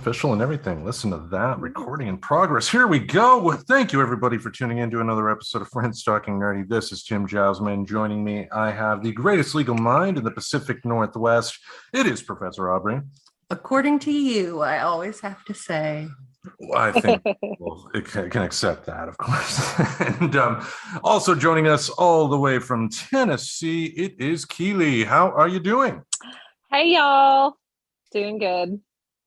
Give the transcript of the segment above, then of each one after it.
official and everything. Listen to that. Recording in progress. Here we go. Well, thank you, everybody, for tuning in to another episode of Friends Talking Nerdy. This is Tim Jousma, and joining me, I have the greatest legal mind in the Pacific Northwest. It is Professor Aubrey. According to you, I always have to say. Well, I think it can accept that, of course. And also joining us all the way from Tennessee, it is Keeli. How are you doing? Hey, y'all. Doing good.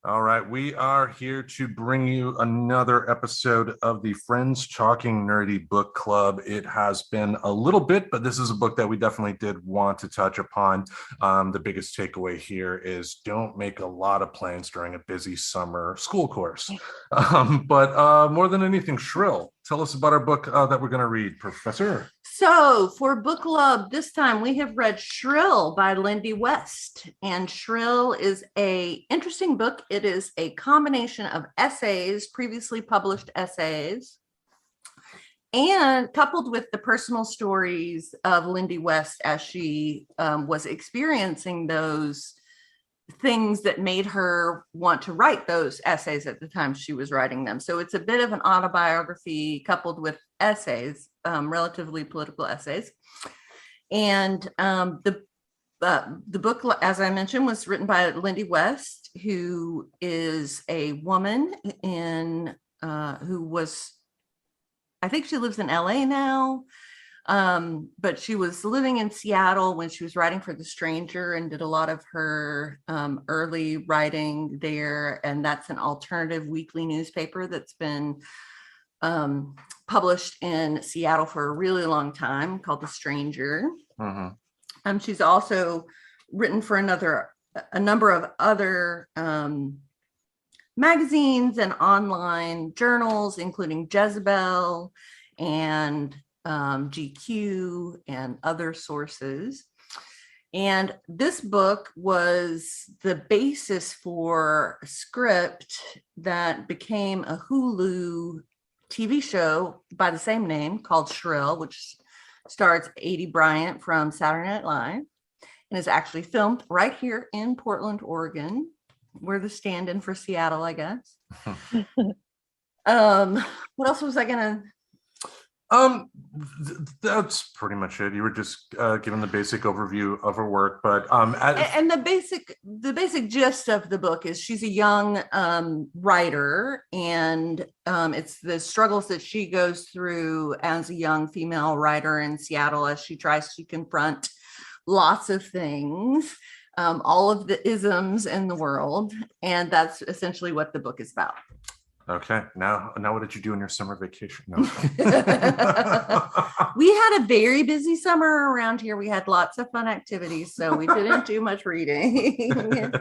All right, we are here to bring you another episode of the Friends Talking Nerdy Book Club. It has been a little bit, but this is a book that we definitely did want to touch upon. The biggest takeaway here is don't make a lot of plans during a busy summer school course. But more than anything, Shrill, tell us about our book that we're going to read, Professor. So for book club, this time we have read Shrill by Lindy West. And Shrill is an interesting book. It is a combination of essays, previously published essays, and coupled with the personal stories of Lindy West as she was experiencing those things that made her want to write those essays at the time she was writing them. So it's a bit of an autobiography coupled with essays, relatively political essays. And the book, as I mentioned, was written by Lindy West, who is a woman who was, I think she lives in LA now, but she was living in Seattle when she was writing for The Stranger and did a lot of her early writing there. And that's an alternative weekly newspaper that's been published in Seattle for a really long time, called The Stranger. Mm-hmm. She's also written for a number of other magazines and online journals, including Jezebel and GQ and other sources. And this book was the basis for a script that became a Hulu TV show by the same name called Shrill, which stars Adie Bryant from Saturday Night Live and is actually filmed right here in Portland, Oregon. We're the stand-in for Seattle, I guess. What else was I gonna? That's pretty much it. You were just giving the basic overview of her work, but and the basic gist of the book is she's a young writer, and it's the struggles that she goes through as a young female writer in Seattle as she tries to confront lots of things, all of the isms in the world, and that's essentially what the book is about. Okay, now what did you do in your summer vacation? No. We had a very busy summer around here. We had lots of fun activities, so we didn't do much reading.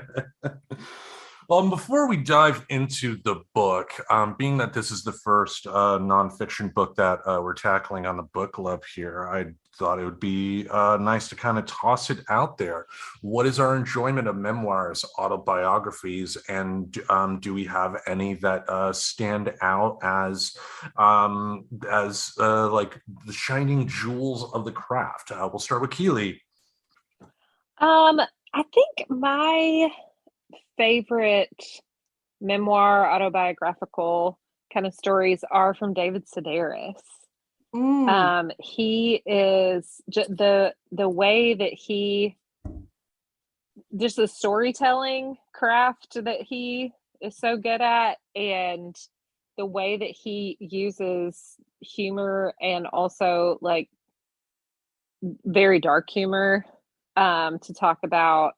Well, before we dive into the book, being that this is the first nonfiction book that we're tackling on the book club here, I thought it would be nice to kind of toss it out there. What is our enjoyment of memoirs, autobiographies, and do we have any that stand out as like the shining jewels of the craft? We'll start with Keeli. I think my favorite memoir, autobiographical kind of stories are from David Sedaris. He is the way that he, just the storytelling craft that he is so good at, and the way that he uses humor and also like very dark humor to talk about,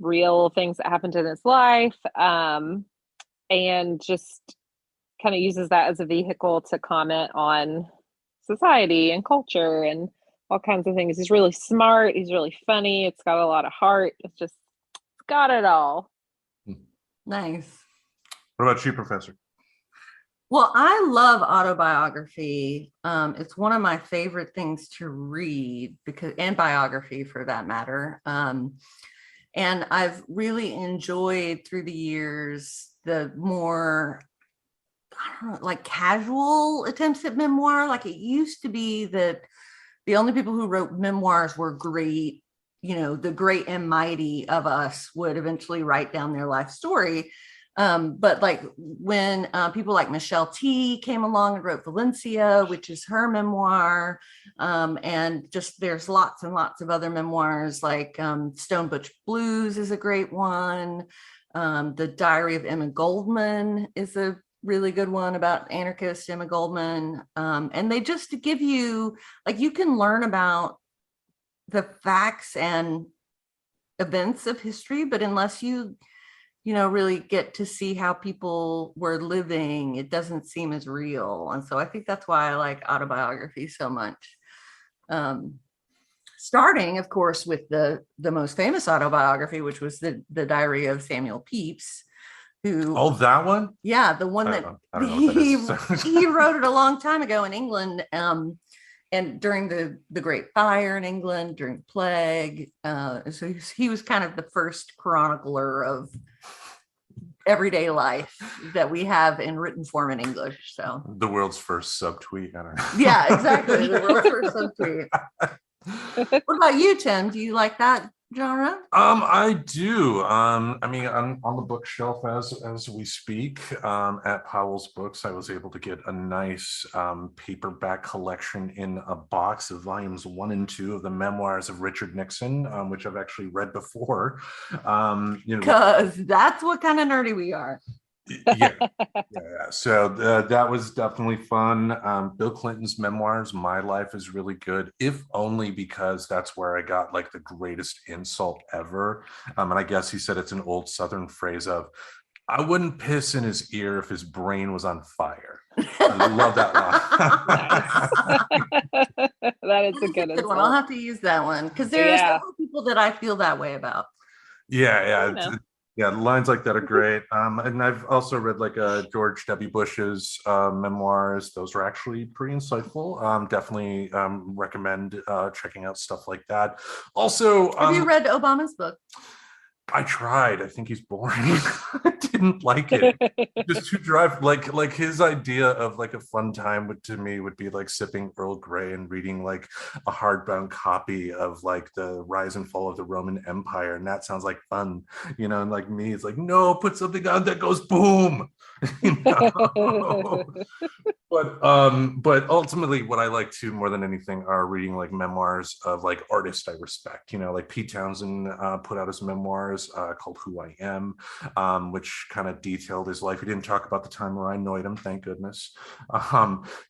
real things that happened in his life, and just kind of uses that as a vehicle to comment on society and culture and all kinds of things. He's really smart. He's really funny. It's got a lot of heart. It's got it all. Nice. What about you, Professor? Well, I love autobiography. It's one of my favorite things to read, and biography for that matter. And I've really enjoyed through the years the more, I don't know, like casual attempts at memoir. Like it used to be that the only people who wrote memoirs were great the great and mighty of us would eventually write down their life story. But like when people like Michelle T came along and wrote Valencia, which is her memoir, and just there's lots and lots of other memoirs, like Stone Butch Blues is a great one. The Diary of Emma Goldman is a really good one about anarchist Emma Goldman. And they just give you, like, you can learn about the facts and events of history, but unless you really get to see how people were living, it doesn't seem as real. And so I think that's why I like autobiography so much. Starting, of course, with the most famous autobiography, which was the Diary of Samuel Pepys, who... Oh, that one? Yeah, the one that he wrote it a long time ago in England, and during the Great Fire in England, during the plague. So he was kind of the first chronicler of everyday life that we have in written form in English. So the world's first subtweet. I don't know. Yeah, exactly. The world's first subtweet. What about you, Tim? Do you like that genre? I do. I mean, on the bookshelf as we speak, at Powell's Books, I was able to get a nice paperback collection in a box of volumes 1 and 2 of the memoirs of Richard Nixon, which I've actually read before. Because that's what kind of nerdy we are. Yeah. So that was definitely fun. Bill Clinton's memoirs, My Life, is really good, if only because that's where I got like the greatest insult ever. And I guess he said it's an old Southern phrase of, I wouldn't piss in his ear if his brain was on fire. I love that one. That is a good one. I'll have to use that one because there are several people that I feel that way about. Yeah, lines like that are great. And I've also read like George W. Bush's memoirs. Those are actually pretty insightful. Definitely recommend checking out stuff like that. Also, have you read Obama's book? I tried. I think he's boring. I didn't like it. Just too dry. Like his idea of like a fun time would be like sipping Earl Grey and reading like a hardbound copy of like the Rise and Fall of the Roman Empire, and that sounds like fun, And like me, it's like, no, put something on that goes boom. But ultimately, what I like to more than anything are reading like memoirs of like artists I respect. Like Pete Townsend put out his memoirs called Who I Am, which kind of detailed his life. He didn't talk about the time where I annoyed him, thank goodness.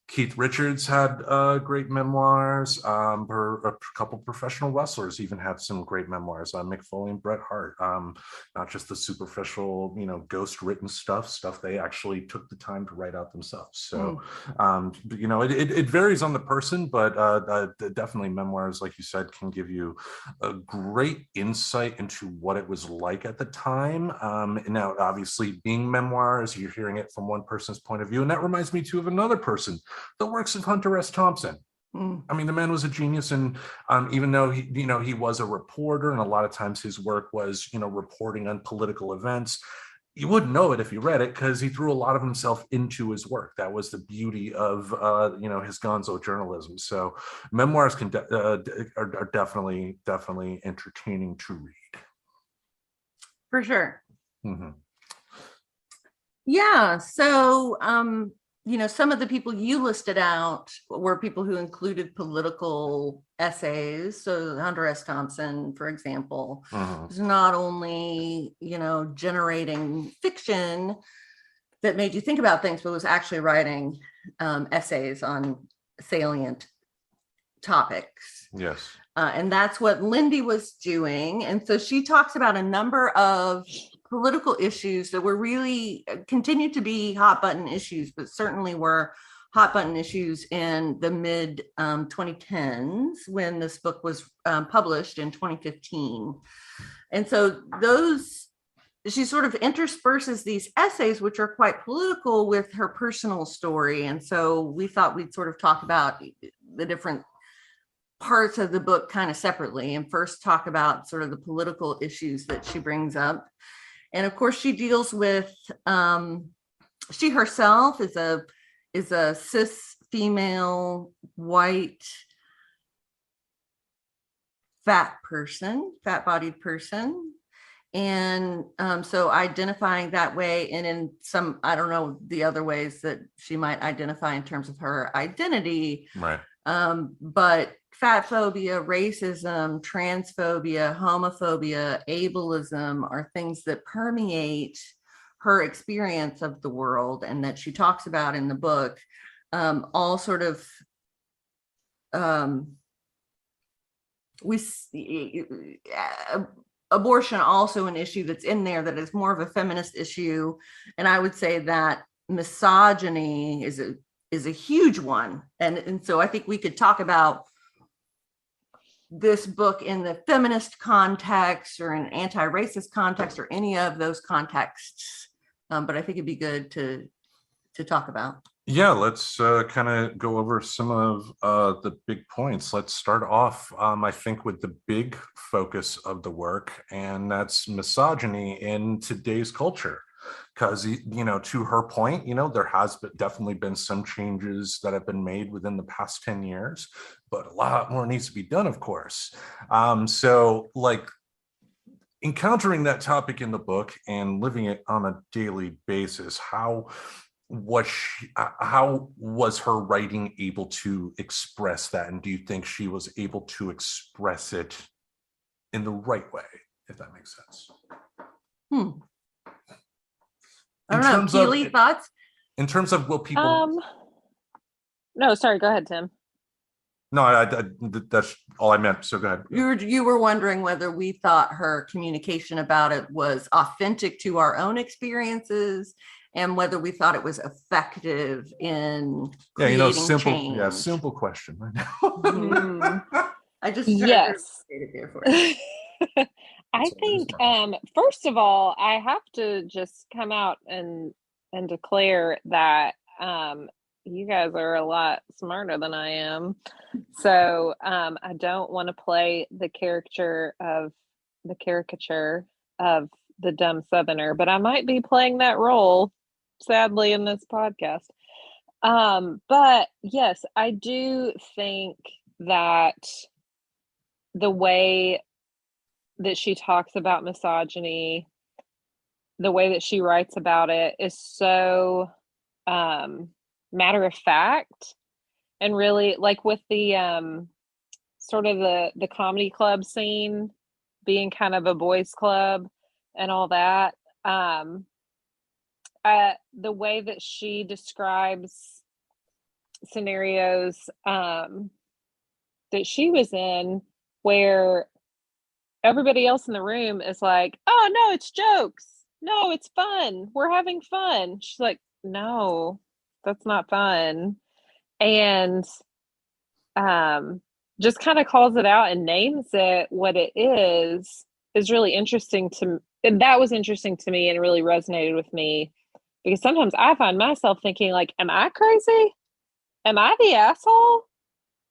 Keith Richards had great memoirs. A couple professional wrestlers even had some great memoirs. Mick Foley and Bret Hart. Not just the superficial, ghost written stuff they actually took the time to write out themselves. So, it varies on the person, but definitely memoirs, like you said, can give you a great insight into what it was like at the time. Now, obviously, being memoirs, you're hearing it from one person's point of view, and that reminds me too of another person, the works of Hunter S. Thompson. I mean, the man was a genius, and even though he was a reporter, and a lot of times his work was reporting on political events, you wouldn't know it if you read it because he threw a lot of himself into his work. That was the beauty of his gonzo journalism. So memoirs are definitely entertaining to read. For sure. Mm-hmm. Yeah. So some of the people you listed out were people who included political essays. So Hunter S. Thompson, for example, was not only, generating fiction that made you think about things, but was actually writing essays on salient topics. Yes. And that's what Lindy was doing. And so she talks about a number of political issues that were really continued to be hot button issues, but certainly were hot button issues in the mid 2010s when this book was published in 2015. And so she sort of intersperses these essays, which are quite political, with her personal story. And so we thought we'd sort of talk about the different parts of the book kind of separately, and first talk about sort of the political issues that she brings up. And of course, she deals with, she herself is a cis female white fat-bodied person. And so identifying that way, and in some, I don't know the other ways that she might identify in terms of her identity. Right. But fat phobia, racism, transphobia, homophobia, ableism are things that permeate her experience of the world and that she talks about in the book. All sort of we see abortion also an issue that's in there that is more of a feminist issue, and I would say that misogyny is a huge one, and so I think we could talk about this book in the feminist context or an anti-racist context or any of those contexts, but I think it'd be good to talk about. Yeah, let's kind of go over some of the big points. Let's start off, I think, with the big focus of the work, and that's misogyny in today's culture. Because, to her point, there has definitely been some changes that have been made within the past 10 years, but a lot more needs to be done, of course. So, like, encountering that topic in the book and living it on a daily basis, how was her writing able to express that? And do you think she was able to express it in the right way, if that makes sense? I don't know. Keely, thoughts? In terms of what people... No, sorry. Go ahead, Tim. No, that's all I meant. So go ahead. You were wondering whether we thought her communication about it was authentic to our own experiences, and whether we thought it was effective in creating change. Yeah, simple question right now. I just yes. It there for you. I think first of all, I have to just come out and declare that you guys are a lot smarter than I am. So I don't want to play the caricature of the dumb Southerner, but I might be playing that role, sadly, in this podcast. But yes, I do think that the way that she talks about misogyny, the way that she writes about it is so matter of fact, and really, like, with the sort of the comedy club scene being kind of a boys club and all that, the way that she describes scenarios that she was in, where everybody else in the room is like, oh no, it's jokes, no, it's fun, we're having fun. She's like, no, that's not fun. And just kind of calls it out and names it what it is really interesting and that was interesting to me and really resonated with me, because sometimes I find myself thinking, like, am I crazy? Am I the asshole?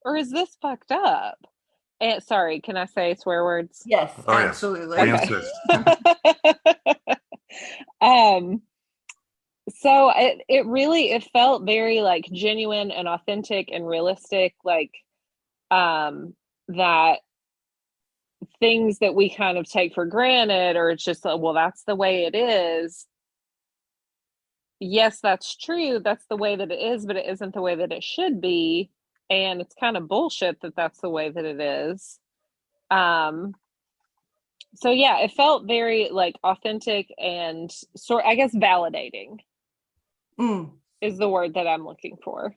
Or is this fucked up? And sorry, can I say swear words? Yes, oh, absolutely. Yes. Okay. So it felt very, like, genuine and authentic and realistic, like that things that we kind of take for granted, or it's just, well, that's the way it is. Yes, that's true. That's the way that it is, but it isn't the way that it should be. And it's kind of bullshit that that's the way that it is. So yeah, it felt very, like, authentic and I guess validating is the word that I'm looking for.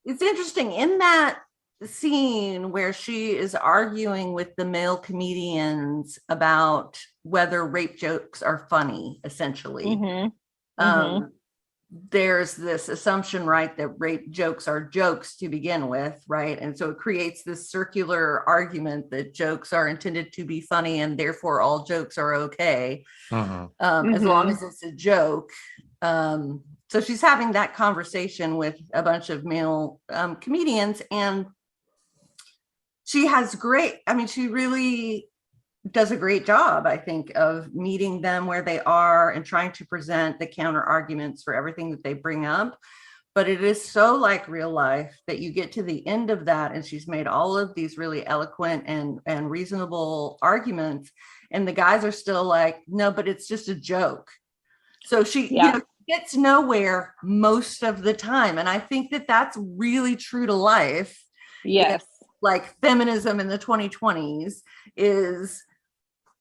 It's interesting in that scene where she is arguing with the male comedians about whether rape jokes are funny, essentially. There's this assumption, right, that rape jokes are jokes to begin with, right? And so it creates this circular argument that jokes are intended to be funny and therefore all jokes are okay, as long as it's a joke. So she's having that conversation with a bunch of male comedians, and she really does a great job, I think, of meeting them where they are and trying to present the counter arguments for everything that they bring up. but it is so like real life that you get to the end of that and she's made all of these really eloquent and reasonable arguments, and the guys are still like, no, but it's just a joke. So she, gets nowhere most of the time. And I think that that's really true to life. Yes. It's like feminism in the 2020s is,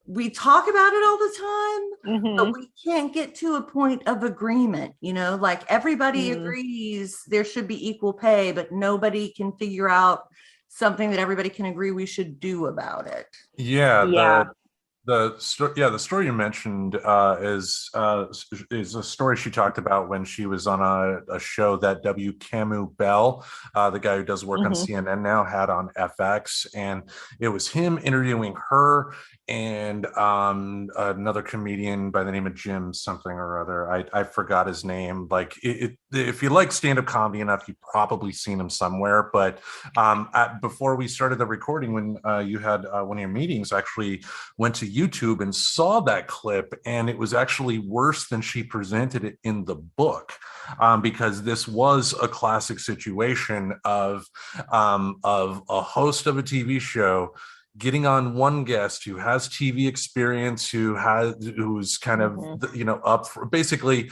we talk about it all the time, but we can't get to a point of agreement, like everybody agrees there should be equal pay, but nobody can figure out something that everybody can agree we should do about it. The story you mentioned is a story she talked about when she was on a show that W. Camus Bell, the guy who does work on CNN now, had on FX, and it was him interviewing her and another comedian by the name of Jim something or other. I forgot his name. Like, if you like stand-up comedy enough, you've probably seen him somewhere. But before we started the recording, when you had one of your meetings, I actually went to YouTube and saw that clip, and it was actually worse than she presented it in the book, because this was a classic situation of a host of a TV show getting on one guest who has TV experience, who's kind of up for basically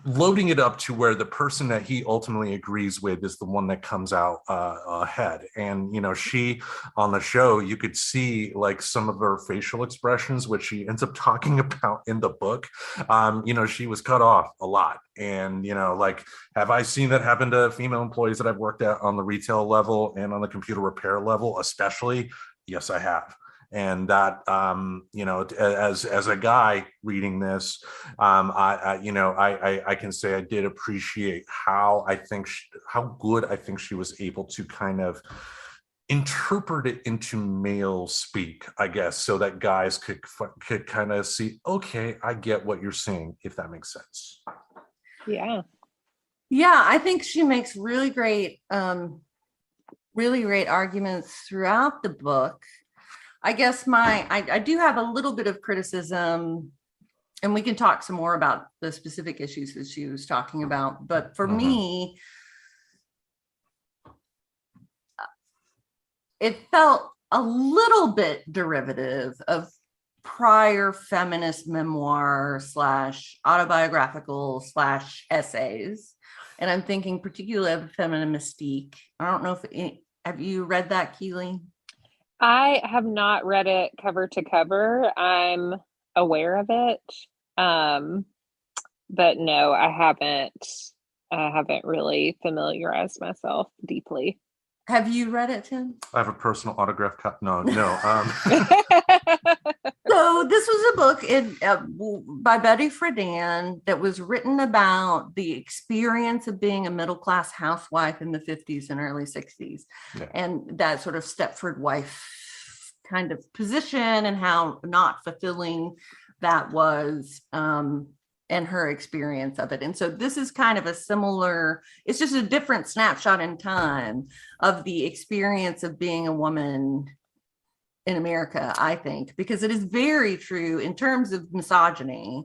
loading it up to where the person that he ultimately agrees with is the one that comes out ahead. And she, on the show, you could see like some of her facial expressions, which she ends up talking about in the book. She was cut off a lot. And like, have I seen that happen to female employees that I've worked at on the retail level and on the computer repair level especially? Yes, I have. And that, as a guy reading this, I can say I did appreciate how good I think she was able to kind of interpret it into male speak, I guess, so that guys could kind of see, okay, I get what you're saying, if that makes sense. Yeah, I think she makes really great arguments throughout the book. I guess I do have a little bit of criticism, and we can talk some more about the specific issues that she was talking about. But for me, it felt a little bit derivative of prior feminist memoir / autobiographical / essays. And I'm thinking particularly of Feminine Mystique. I don't know have you read that, Keeli? I have not read it cover to cover. I'm aware of it. But no, I haven't really familiarized myself deeply. Have you read it, Tim? I have a personal autograph no. So this was a book by Betty Friedan that was written about the experience of being a middle-class housewife in the 50s and early 60s, and that sort of Stepford wife kind of position and how not fulfilling that was, and her experience of it. And so this is kind of a similar, it's just a different snapshot in time of the experience of being a woman in America, I think, because it is very true in terms of misogyny.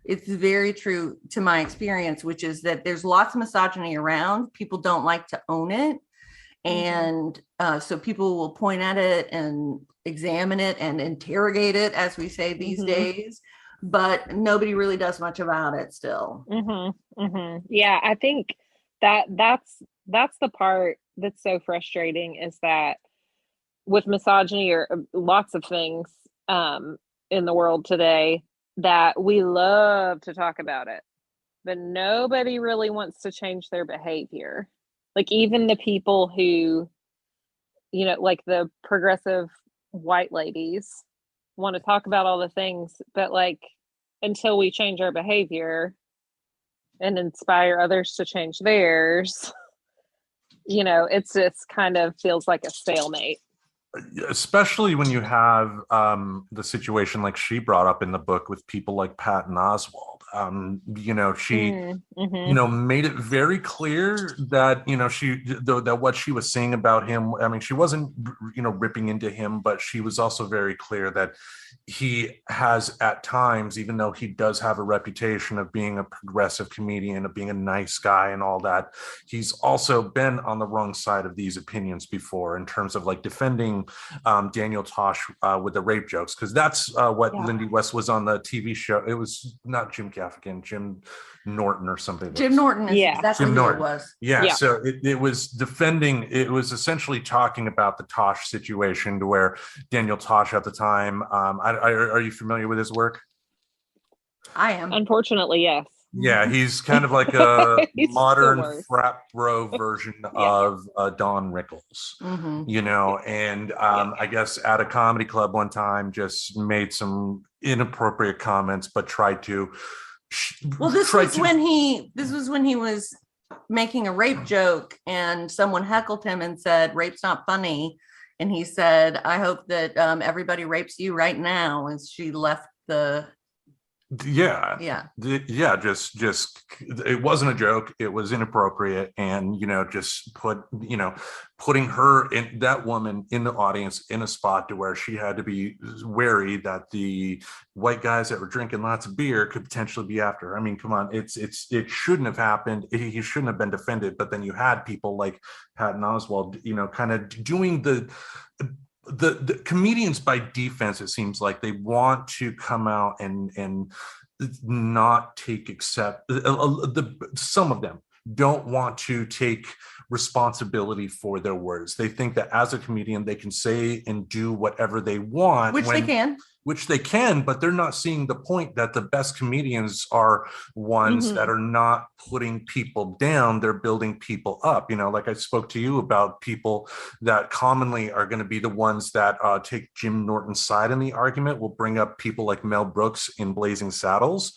It's very true to my experience, which is that there's lots of misogyny around. People don't like to own it. And so people will point at it and examine it and interrogate it, as we say these days, but nobody really does much about it still. Yeah, I think that's the part that's so frustrating, is that with misogyny or lots of things in the world today, that we love to talk about it, but nobody really wants to change their behavior. Like, even the people who, like the progressive white ladies want to talk about all the things, but like, until we change our behavior and inspire others to change theirs, it's just kind of feels like a stalemate. Especially when you have the situation like she brought up in the book with people like Patton Oswalt. She made it very clear that that what she was saying about him, I mean, she wasn't ripping into him, but she was also very clear that he has at times, even though he does have a reputation of being a progressive comedian, of being a nice guy and all that, he's also been on the wrong side of these opinions before, in terms of like defending Daniel Tosh with the rape jokes, because that's what Lindy West was on the TV show. It was not Jim Gaffigan, Jim Norton or something. Jim Norton is exactly Jim who Norton. it was. So it was defending, it was essentially talking about the Tosh situation, to where Daniel Tosh at the time, are you familiar with his work? I am. Unfortunately, yes. Yeah, he's kind of like a modern frat bro version of Don Rickles, and I guess at a comedy club one time just made some inappropriate comments, but tried to. This was when he was making a rape joke, and someone heckled him and said, "Rape's not funny," and he said, "I hope that everybody rapes you right now," as she left the. Just it wasn't a joke, it was inappropriate, and just putting her, in that woman, in the audience, in a spot to where she had to be wary that the white guys that were drinking lots of beer could potentially be after her. I mean, come on, it shouldn't have happened. He shouldn't have been defended. But then you had people like Patton Oswalt, kind of doing the comedians by defense. It seems like they want to come out and not take some of them don't want to take responsibility for their words. They think that as a comedian they can say and do whatever they want, which they can, but they're not seeing the point that the best comedians are ones that are not putting people down, they're building people up. Like I spoke to you about people that commonly are going to be the ones that take Jim Norton's side in the argument, will bring up people like Mel Brooks in Blazing Saddles.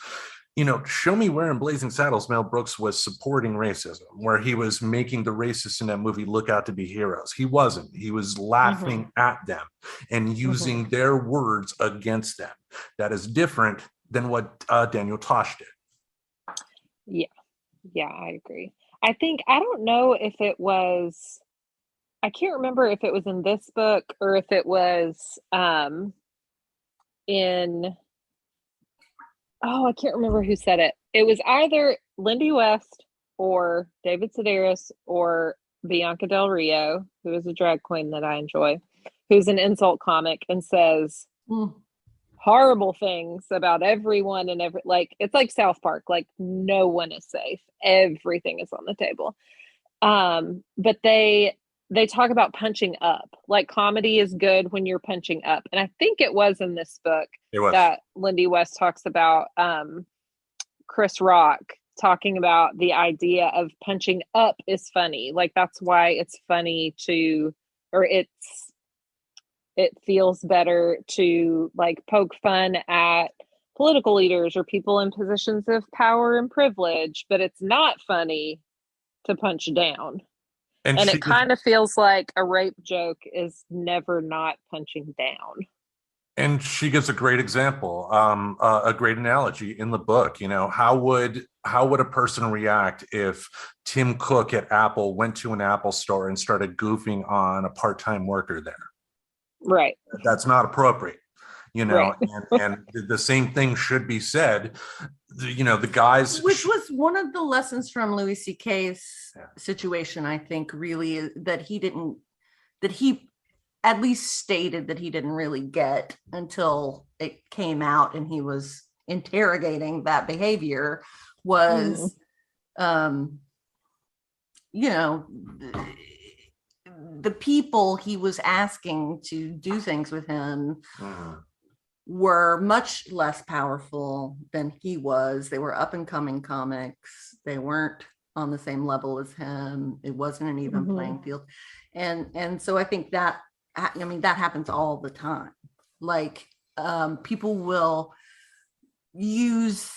Show me where in Blazing Saddles Mel Brooks was supporting racism, where he was making the racists in that movie look out to be heroes. He wasn't. He was laughing at them and using their words against them. That is different than what Daniel Tosh did. Yeah, I agree. I don't know if it was, I can't remember if it was in this book or if it was I can't remember who said it. It was either Lindy West or David Sedaris or Bianca Del Rio, who is a drag queen that I enjoy, who's an insult comic and says horrible things about everyone and it's like South Park, like no one is safe. Everything is on the table. But they talk about punching up, like comedy is good when you're punching up. And I think it was in this book that Lindy West talks about Chris Rock talking about the idea of punching up is funny. Like that's why it's funny it feels better to like poke fun at political leaders or people in positions of power and privilege, but it's not funny to punch down. And it kind of feels like a rape joke is never not punching down. And she gives a great example, a great analogy in the book. How would a person react if Tim Cook at Apple went to an Apple store and started goofing on a part-time worker there? Right. That's not appropriate. Right. and the same thing should be said. The guys, which was one of the lessons from Louis C.K.'s situation, I think, really, is that he at least stated that he didn't really get until it came out and he was interrogating that behavior was, the people he was asking to do things with him were much less powerful than he was. They were up and coming comics. They weren't on the same level as him. It wasn't an even playing field. And so I think that, that happens all the time. Like people will use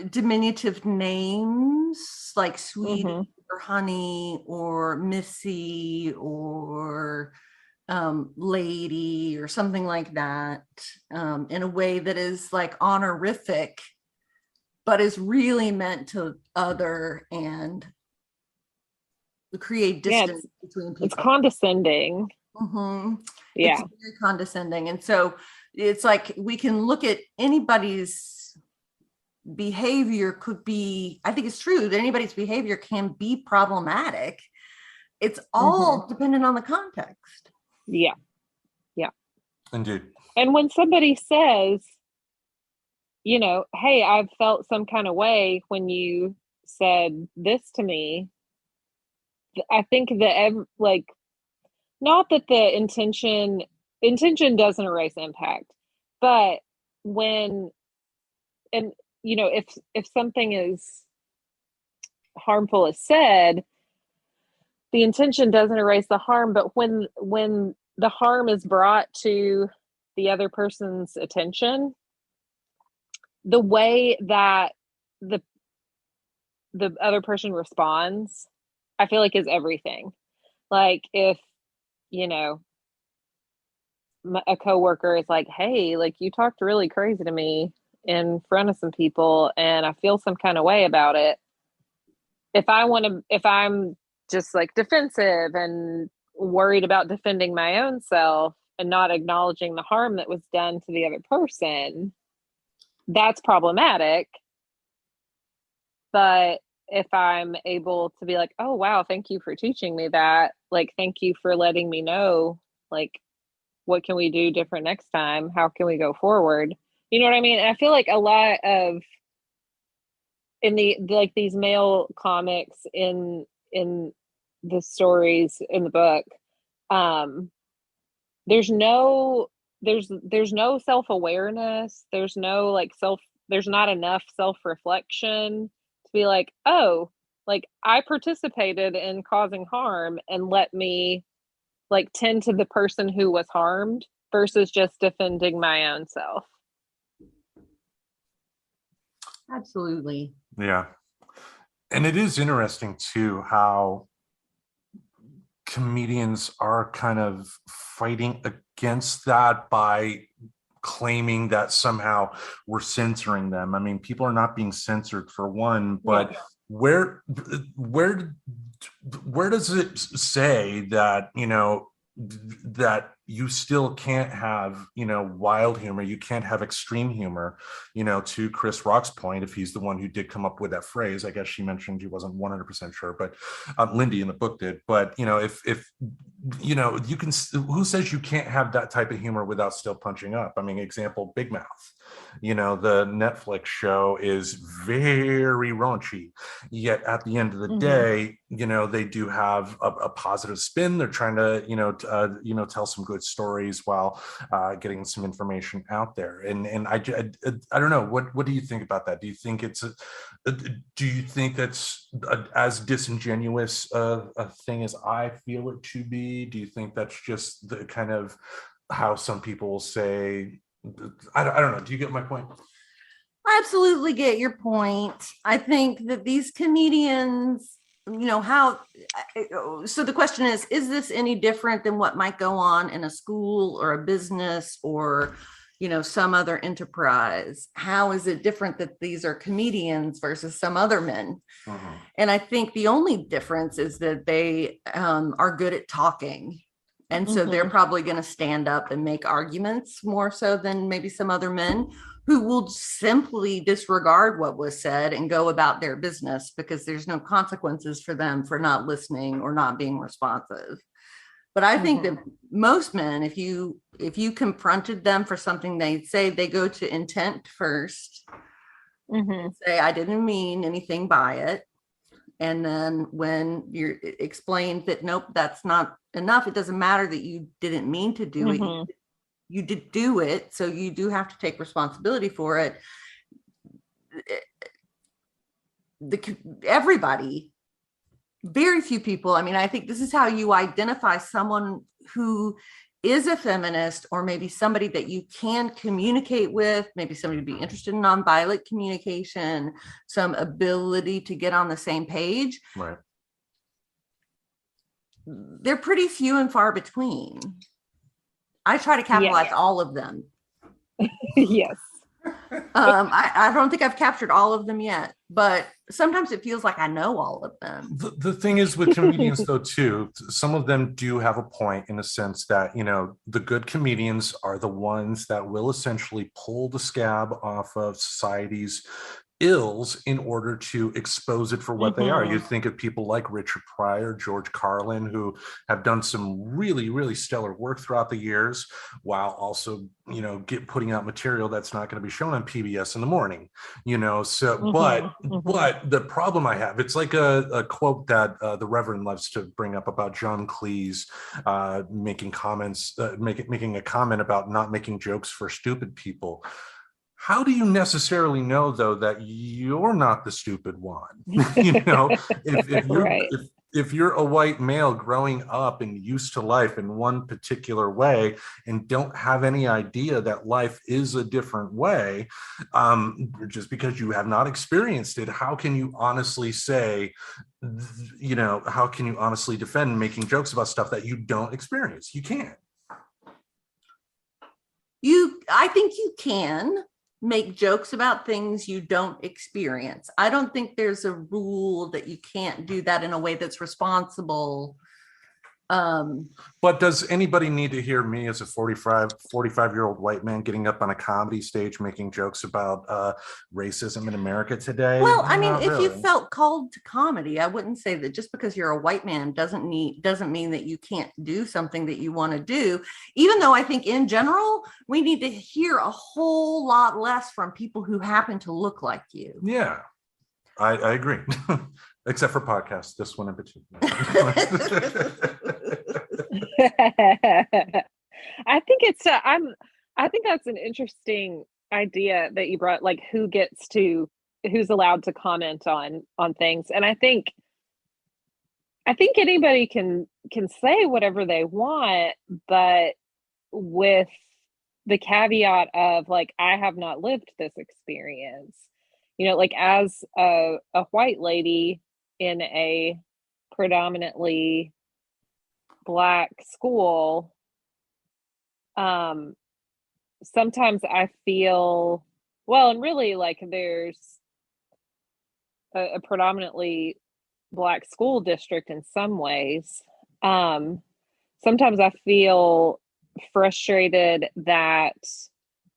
diminutive names like Sweetie or Honey or Missy or Lady or something like that, in a way that is like honorific but is really meant to other and create distance between people. It's condescending. Mm-hmm. Yeah. It's very condescending. And so it's like we can look at anybody's behavior could be, I think it's true that anybody's behavior can be problematic. It's all dependent on the context. Yeah. Indeed. And when somebody says, you know, hey, I've felt some kind of way when you said this to me, I think that like, not that the intention doesn't erase impact, but when, and you know, if something is harmful is said, the intention doesn't erase the harm, but when the harm is brought to the other person's attention, the way that the other person responds, I feel like is everything. Like if, you know, a coworker is like, hey, like you talked really crazy to me in front of some people and I feel some kind of way about it. If I'm just like defensive and worried about defending my own self and not acknowledging the harm that was done to the other person, that's problematic. But if I'm able to be like, oh, wow, thank you for teaching me that. Like, thank you for letting me know, like, what can we do different next time? How can we go forward? You know what I mean? And I feel like a lot of in the like these male comics in the stories in the book, there's no self-awareness. There's no like there's not enough self-reflection to be like, oh, like I participated in causing harm and let me like tend to the person who was harmed versus just defending my own self. Absolutely. Yeah. And it is interesting too how comedians are kind of fighting against that by claiming that somehow we're censoring them. I mean, people are not being censored for one, but where does it say that, you know, that you still can't have, you know, wild humor, you can't have extreme humor, you know, to Chris Rock's point, if he's the one who did come up with that phrase. I guess she mentioned he wasn't 100% sure, but Lindy in the book did. But, you know, if you know, you can, who says you can't have that type of humor without still punching up? I mean, example, Big Mouth, you know, the Netflix show is very raunchy, yet at the end of the day, you know, they do have a positive spin. They're trying to, you know, tell some good stories while getting some information out there. And I don't know, what do you think about that? Do you think do you think that's as disingenuous a thing as I feel it to be? Do you think that's just the kind of how some people say, I don't know. Do you get my point? I absolutely get your point. I think that these comedians, you know, so the question is this any different than what might go on in a school or a business or, you know, some other enterprise? How is it different that these are comedians versus some other men? And I think the only difference is that they are good at talking. And so they're probably going to stand up and make arguments more so than maybe some other men who will simply disregard what was said and go about their business because there's no consequences for them for not listening or not being responsive. But I think that most men, if you confronted them for something they'd say, they go to intent first and say, I didn't mean anything by it. And then when you're explained that, nope, that's not enough, it doesn't matter that you didn't mean to do it. You did do it. So you do have to take responsibility for it. Everybody, very few people. I mean, I think this is how you identify someone who is a feminist or maybe somebody that you can communicate with, maybe somebody to be interested in nonviolent communication, some ability to get on the same page. Right. They're pretty few and far between. I try to capitalize all of them. Yes. I don't think I've captured all of them yet, but sometimes it feels like I know all of them. The thing is with comedians though too, some of them do have a point in the sense that, you know, the good comedians are the ones that will essentially pull the scab off of society's ills in order to expose it for what they are. You think of people like Richard Pryor, George Carlin, who have done some really, really stellar work throughout the years, while also, you know, putting out material that's not going to be shown on PBS in the morning, you know. So but the problem I have, it's like a quote that the Reverend loves to bring up about John Cleese making a comment about not making jokes for stupid people. How do you necessarily know though that you're not the stupid one? You know, if you're Right. if you're a white male growing up and used to life in one particular way and don't have any idea that life is a different way, just because you have not experienced it, how can you honestly say, you know, how can you honestly defend making jokes about stuff that you don't experience? You can't. I think you can make jokes about things you don't experience. I don't think there's a rule that you can't do that in a way that's responsible. But does anybody need to hear me as a 45-year-old white man getting up on a comedy stage making jokes about racism in America today? Well, I mean, Not if you really. felt called to comedy, I wouldn't say that just because you're a white man doesn't mean that you can't do something that you want to do. Even though I think in general, we need to hear a whole lot less from people who happen to look like you. Yeah, I agree. Except for podcasts, this one in particular. I think I think that's an interesting idea that you brought, like who's allowed to comment on things. And I think anybody can say whatever they want, but with the caveat of, like, I have not lived this experience. You know, like, as a white lady in a predominantly Black school, sometimes I feel, well, and really, like, there's a predominantly Black school district in some ways. Sometimes I feel frustrated that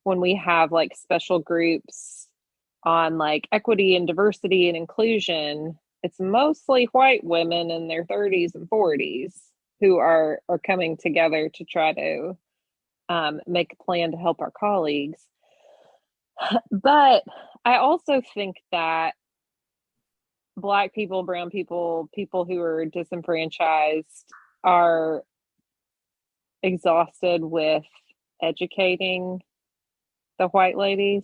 when we have, like, special groups on, like, equity and diversity and inclusion, it's mostly white women in their 30s and 40s who are coming together to try to make a plan to help our colleagues. But I also think that Black people, brown people, people who are disenfranchised are exhausted with educating the white ladies,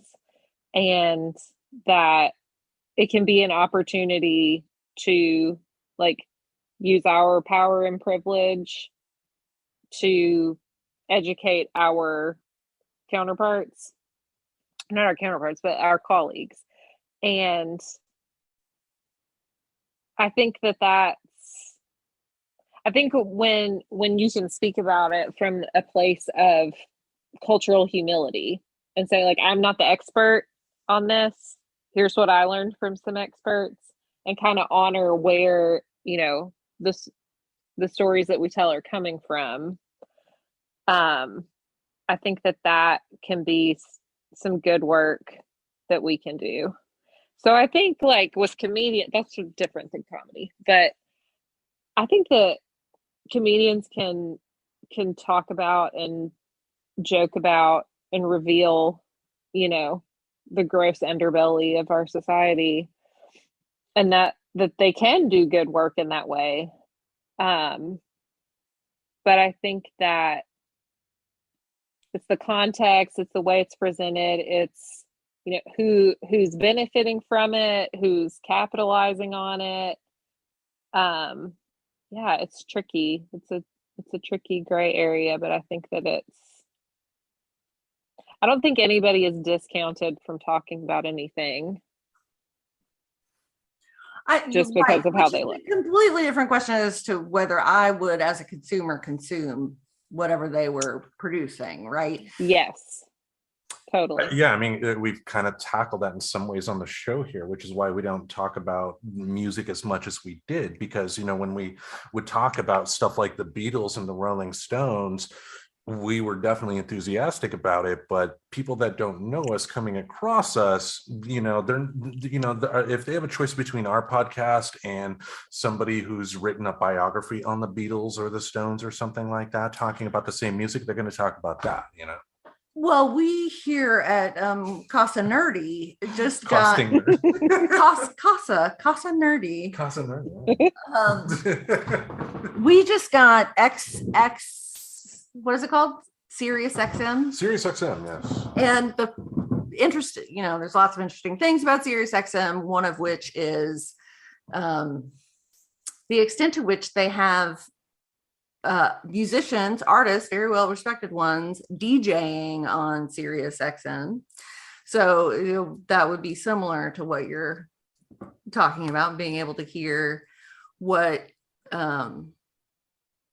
and that it can be an opportunity to, like, use our power and privilege to educate our counterparts, not our counterparts, but our colleagues. And I think I think when you can speak about it from a place of cultural humility and say, like, I'm not the expert on this, here's what I learned from some experts, and kind of honor where, you know, the stories that we tell are coming from. I think that can be some good work that we can do. So I think, like, with comedian, that's different than comedy, but I think that comedians can talk about and joke about and reveal, you know, the gross underbelly of our society, and that they can do good work in that way. But I think that it's the context, it's the way it's presented, it's, you know, who's benefiting from it, who's capitalizing on it. Yeah, it's tricky. It's a tricky gray area, but I think that I don't think anybody is discounted from talking about anything just because of how they look. A completely different question as to whether I would, as a consumer, consume whatever they were producing, right? Yes. Totally. Yeah, I mean, we've kind of tackled that in some ways on the show here, which is why we don't talk about music as much as we did, because, when we would talk about stuff like the Beatles and the Rolling Stones, we were definitely enthusiastic about it, but people that don't know us coming across us, if they have a choice between our podcast and somebody who's written a biography on the Beatles or the Stones or something like that, talking about the same music, they're going to talk about that. Well, we here at Casa Nerdy just Costing got nerd. Casa Nerdy. Casa nerd. We just got what is it called? Sirius XM. Sirius XM, yes. And there's lots of interesting things about Sirius XM, one of which is the extent to which they have musicians, artists, very well respected ones, DJing on Sirius XM. So that would be similar to what you're talking about, being able to hear what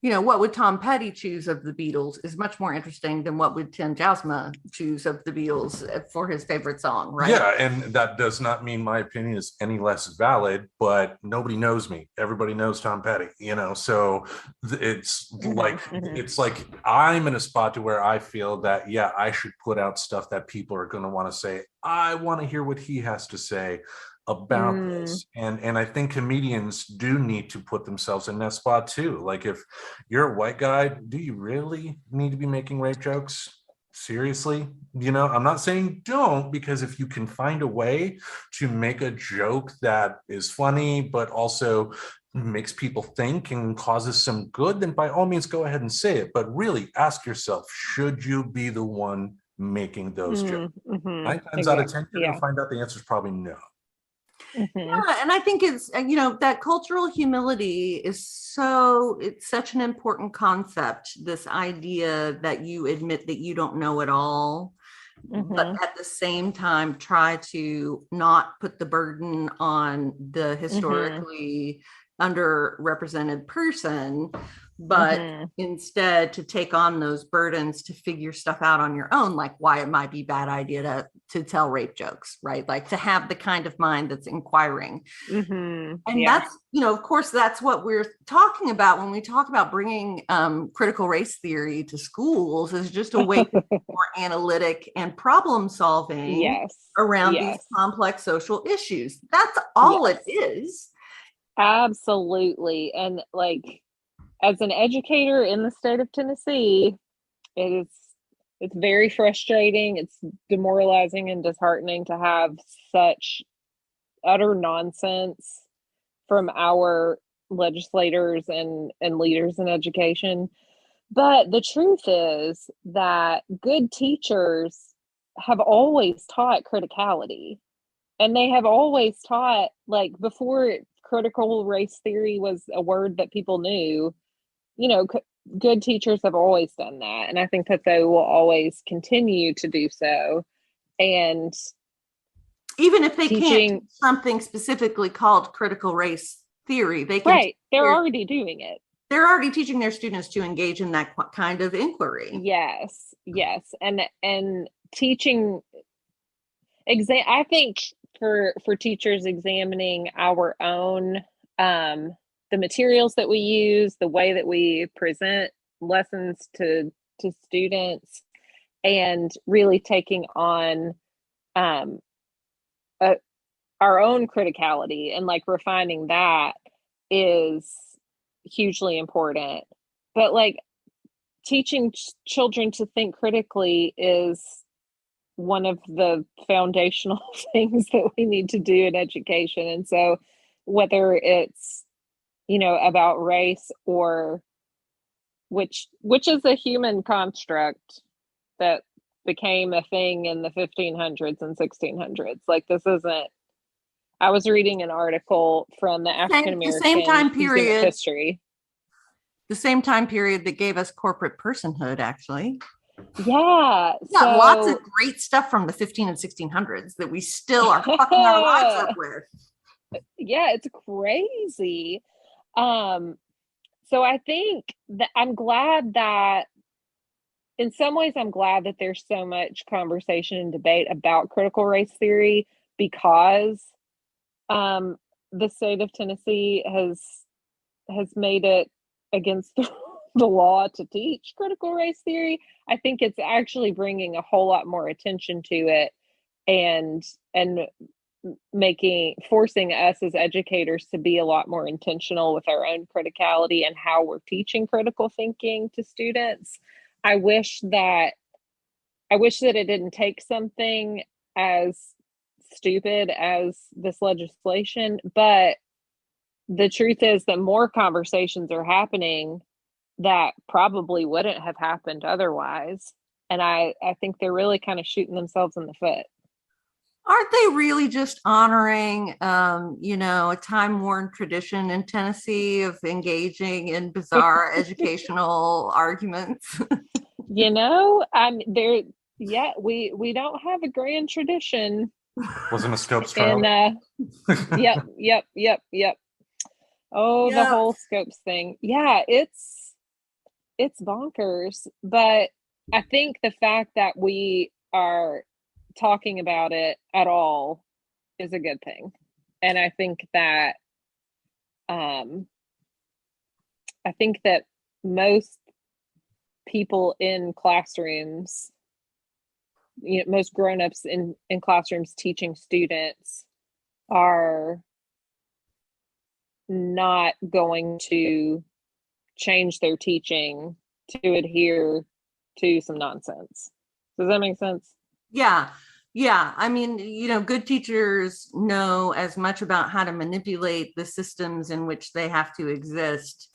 what would Tom Petty choose of the Beatles is much more interesting than what would Tim Jousma choose of the Beatles for his favorite song, right? Yeah, and that does not mean my opinion is any less valid, but nobody knows me. Everybody knows Tom Petty, so it's like I'm in a spot to where I feel that, yeah, I should put out stuff that people are going to want to say, I want to hear what he has to say about this. And I think comedians do need to put themselves in that spot too. Like, if you're a white guy, do you really need to be making rape jokes? Seriously? I'm not saying don't, because if you can find a way to make a joke that is funny but also makes people think and causes some good, then by all means go ahead and say it. But really ask yourself, should you be the one making those jokes? 9 times out of 10 you're going to find out the answer is probably no. Yeah, and I think it's that cultural humility is it's such an important concept, this idea that you admit that you don't know it all, but at the same time try to not put the burden on the historically underrepresented person, but instead to take on those burdens to figure stuff out on your own, like why it might be a bad idea to tell rape jokes, right? Like to have the kind of mind that's inquiring. And that's, of course, that's what we're talking about when we talk about bringing critical race theory to schools, is just a way to be more analytic and problem solving around these complex social issues. That's all it is. Absolutely. And like, as an educator in the state of Tennessee, it's very frustrating. It's demoralizing and disheartening to have such utter nonsense from our legislators and leaders in education. But the truth is that good teachers have always taught criticality, and they have always taught, like, before critical race theory was a word that people knew, good teachers have always done that. And I think that they will always continue to do so. And even if they can't do something specifically called critical race theory, they can. Right. They're already doing it. They're already teaching their students to engage in that kind of inquiry. Yes. And teaching I think for teachers examining our own, the materials that we use, the way that we present lessons to students, and really taking on our own criticality and like refining that is hugely important. But like teaching children to think critically is one of the foundational things that we need to do in education. And so whether it's, about race, or which is a human construct that became a thing in the 1500s and 1600s. Like, this isn't, I was reading an article from the African American same time period history. The same time period that gave us corporate personhood, actually. Yeah. Lots of great stuff from the 15 and 1600s that we still are fucking our lives up with. Yeah, it's crazy. So I think that I'm glad that in some ways, I'm glad that there's so much conversation and debate about critical race theory, because the state of Tennessee has made it against the law to teach critical race theory. I think it's actually bringing a whole lot more attention to it, and forcing us as educators to be a lot more intentional with our own criticality and how we're teaching critical thinking to students. I wish that it didn't take something as stupid as this legislation, but the truth is that more conversations are happening that probably wouldn't have happened otherwise. And I think they're really kind of shooting themselves in the foot. Aren't they really just honoring, a time-worn tradition in Tennessee of engaging in bizarre educational arguments? There. Yeah, we don't have a grand tradition. Wasn't a Scopes trial. Yep. Oh, Yeah. The whole Scopes thing. Yeah, it's bonkers. But I think the fact that we are talking about it at all is a good thing. And I think that most people in classrooms, most grown-ups in classrooms teaching students, are not going to change their teaching to adhere to some nonsense. Does that make sense? Yeah. I mean, good teachers know as much about how to manipulate the systems in which they have to exist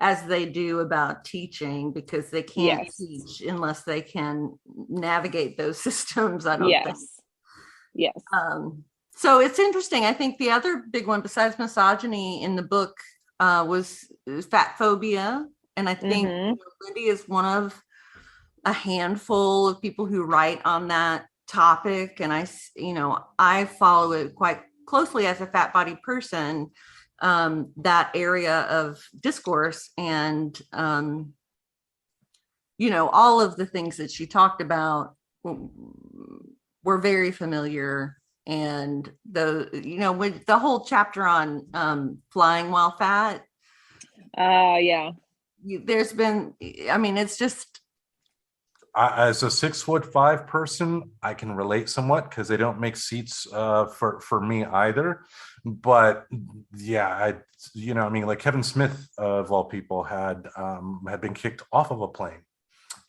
as they do about teaching, because they can't teach unless they can navigate those systems. I don't think. Yes. So it's interesting. I think the other big one besides misogyny in the book was fat phobia. And I think Lindy is one of a handful of people who write on that topic. And I follow it quite closely as a fat body person, that area of discourse, and all of the things that she talked about were very familiar. And with the whole chapter on flying while fat, there's been, it's just, as a 6'5" person, I can relate somewhat, because they don't make seats for me either. But yeah, like Kevin Smith of all people had been kicked off of a plane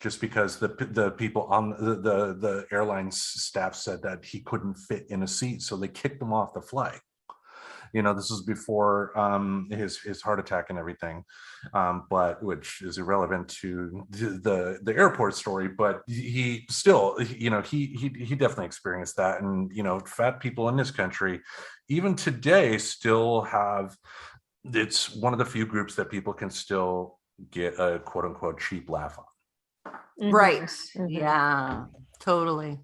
just because the people on the airline's staff said that he couldn't fit in a seat, so they kicked him off the flight. This was before his heart attack and everything, but which is irrelevant to the airport story. But he still, he definitely experienced that. And fat people in this country, even today, still have. It's one of the few groups that people can still get a quote unquote cheap laugh on. Right. Yeah, totally.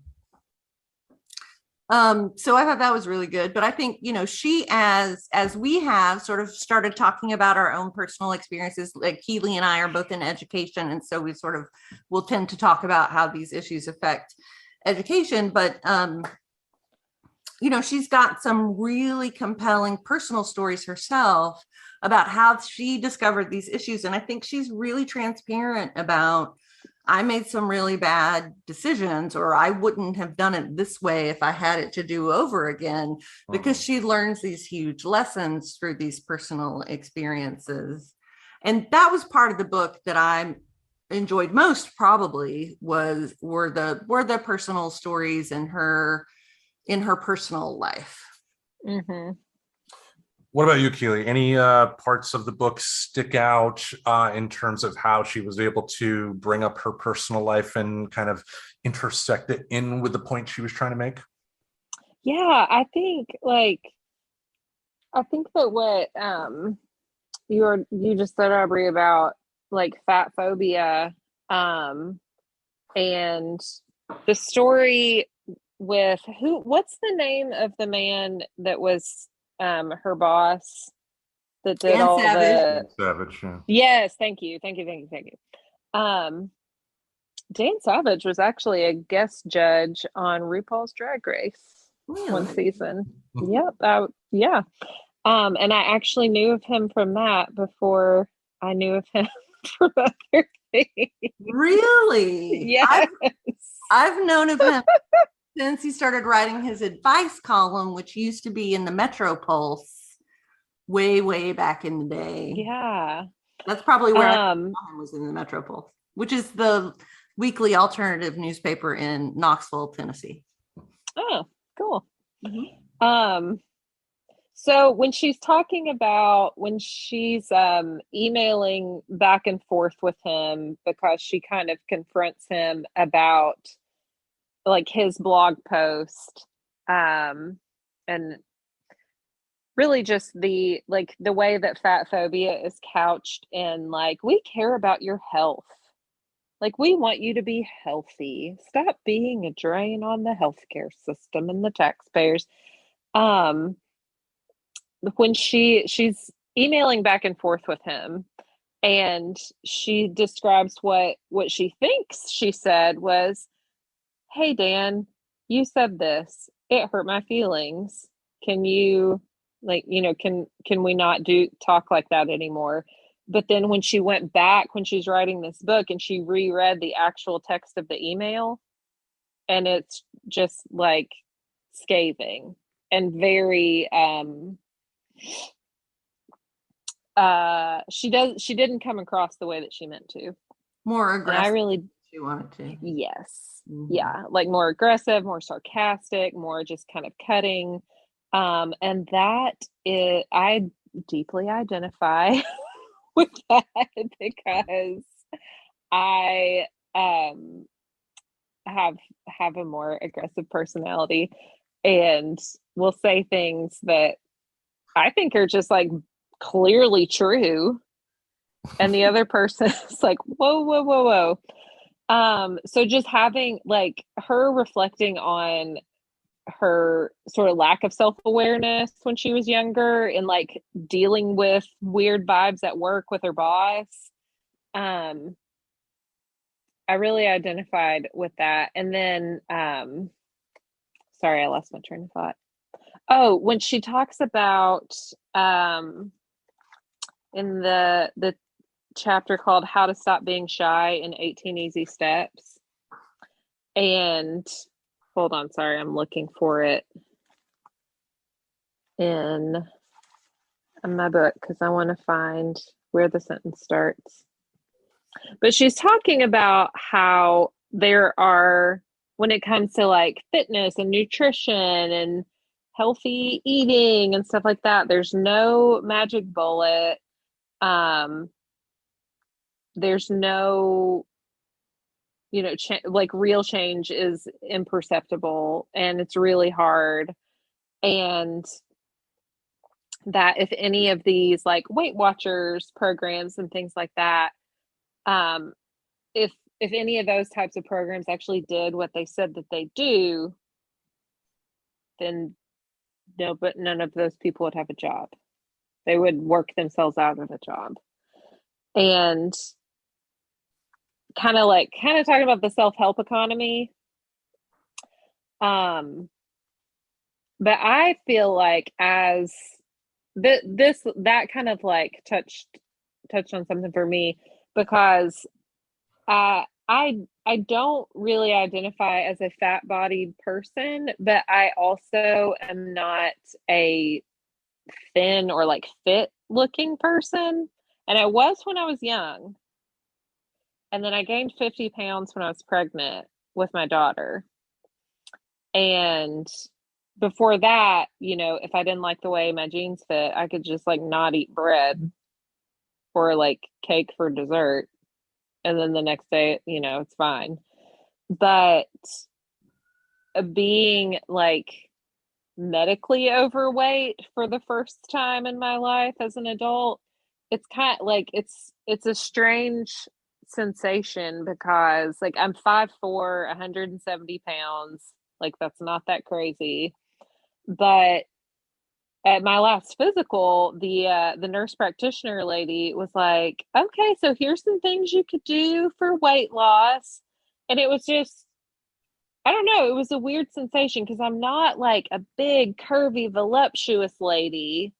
So I thought that was really good. But I think, she, as we have sort of started talking about our own personal experiences, like Keeli and I are both in education. And so we sort of will tend to talk about how these issues affect education. But, she's got some really compelling personal stories herself about how she discovered these issues. And I think she's really transparent about, I made some really bad decisions, or I wouldn't have done it this way if I had it to do over again, because she learns these huge lessons through these personal experiences. And that was part of the book that I enjoyed most, probably, were the personal stories in her personal life. What about you, Keeli? Any parts of the book stick out in terms of how she was able to bring up her personal life and kind of intersect it in with the point she was trying to make? Yeah, I think that what you just said, Aubrey, about like fat phobia, and the story with what's the name of the man that was her boss that did Dan all Savage. Savage, yeah. Yes, thank you. Dan Savage was actually a guest judge on RuPaul's Drag Race one Really? season. Yep. Yeah. And I actually knew of him from that before I knew of him from other things. Really? Yes. I've known of him since he started writing his advice column, which used to be in the Metro Pulse way back in the day. Yeah. That's probably where I saw him, was in the Metro Pulse, which is the weekly alternative newspaper in Knoxville, Tennessee. Oh, cool. Mm-hmm. So when she's talking about when she's emailing back and forth with him because she kind of confronts him about like his blog post, and really just the way that fat phobia is couched in like, we care about your health. Like, we want you to be healthy. Stop being a drain on the healthcare system and the taxpayers. When she's emailing back and forth with him, and she describes what she thinks she said was, "Hey Dan, you said this. It hurt my feelings. Can you, like, can we not talk like that anymore?" But then when she went back, when she's writing this book, and she reread the actual text of the email, and it's just like scathing and very she didn't come across the way that she meant to. More aggressive. And I really, she wanted to. yes. Mm-hmm. Yeah, like more aggressive, more sarcastic, more just kind of cutting. And that is, I deeply identify with that because I have a more aggressive personality and will say things that I think are just like clearly true, and the other person is like, whoa. So just having like her reflecting on her sort of lack of self-awareness when she was younger and like dealing with weird vibes at work with her boss, I really identified with that. And then sorry, I lost my train of thought. Oh, when she talks about in the chapter called How to Stop Being Shy in 18 Easy Steps. And hold on, sorry, I'm looking for it in my book because I want to find where the sentence starts. But she's talking about how there are, when it comes to like fitness and nutrition and healthy eating and stuff like that, there's no magic bullet. There's no, like real change is imperceptible and it's really hard. And that if any of these like Weight Watchers programs and things like that, if any of those types of programs actually did what they said that they do, then no, but none of those people would have a job. They would work themselves out of a job. And kind of talking about the self-help economy. But I feel like as that kind of like touched on something for me, because I don't really identify as a fat-bodied person, but I also am not a thin or like fit-looking person. And I was when I was young. And then I gained 50 pounds when I was pregnant with my daughter. And before that, if I didn't like the way my jeans fit, I could just like not eat bread or like cake for dessert. And then the next day, it's fine. But being like medically overweight for the first time in my life as an adult, it's kind of like it's a strange sensation because like I'm 5'4", 170 pounds. Like that's not that crazy. But at my last physical, the nurse practitioner lady was like, "Okay, so here's some things you could do for weight loss." And it was just, I don't know, it was a weird sensation because I'm not like a big, curvy, voluptuous lady.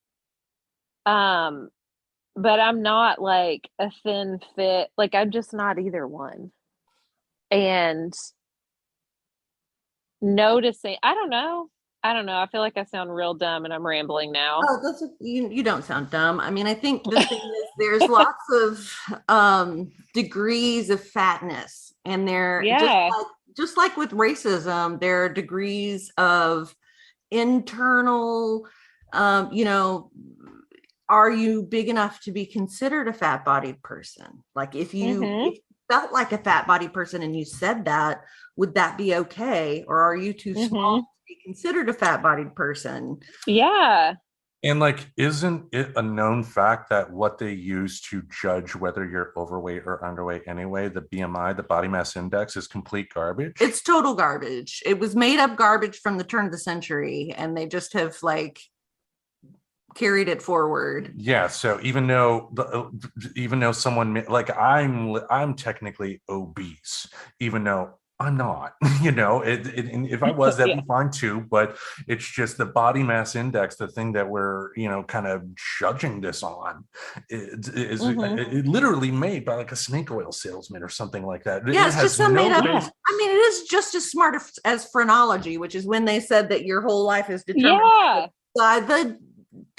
But I'm not like a thin fit. Like I'm just not either one. And noticing, I don't know. I don't know. I feel like I sound real dumb and I'm rambling now. Oh, you don't sound dumb. I mean, I think the thing is there's lots of degrees of fatness, and they're Yeah. just like with racism, there are degrees of internal, you know, are you big enough to be considered a fat bodied person? Like if Mm-hmm. you felt like a fat bodied person and you said that, would that be okay? Or are you too small Mm-hmm. to be considered a fat bodied person? Yeah. And like, isn't it a known fact that what they use to judge whether you're overweight or underweight anyway, the BMI, the body mass index, is complete garbage? It's total garbage. It was made up garbage from the turn of the century, and they just have like carried it forward. Yeah, so even though someone like I'm technically obese, even though I'm not, and if I was, that'd Yeah. be fine too. But it's just the body mass index, the thing that we're, kind of judging this on, is Mm-hmm. literally made by like a snake oil salesman or something like that. Yeah, It it's just has some no made up. base. I mean, it is just as smart as phrenology, which is when they said that your whole life is determined Yeah. by the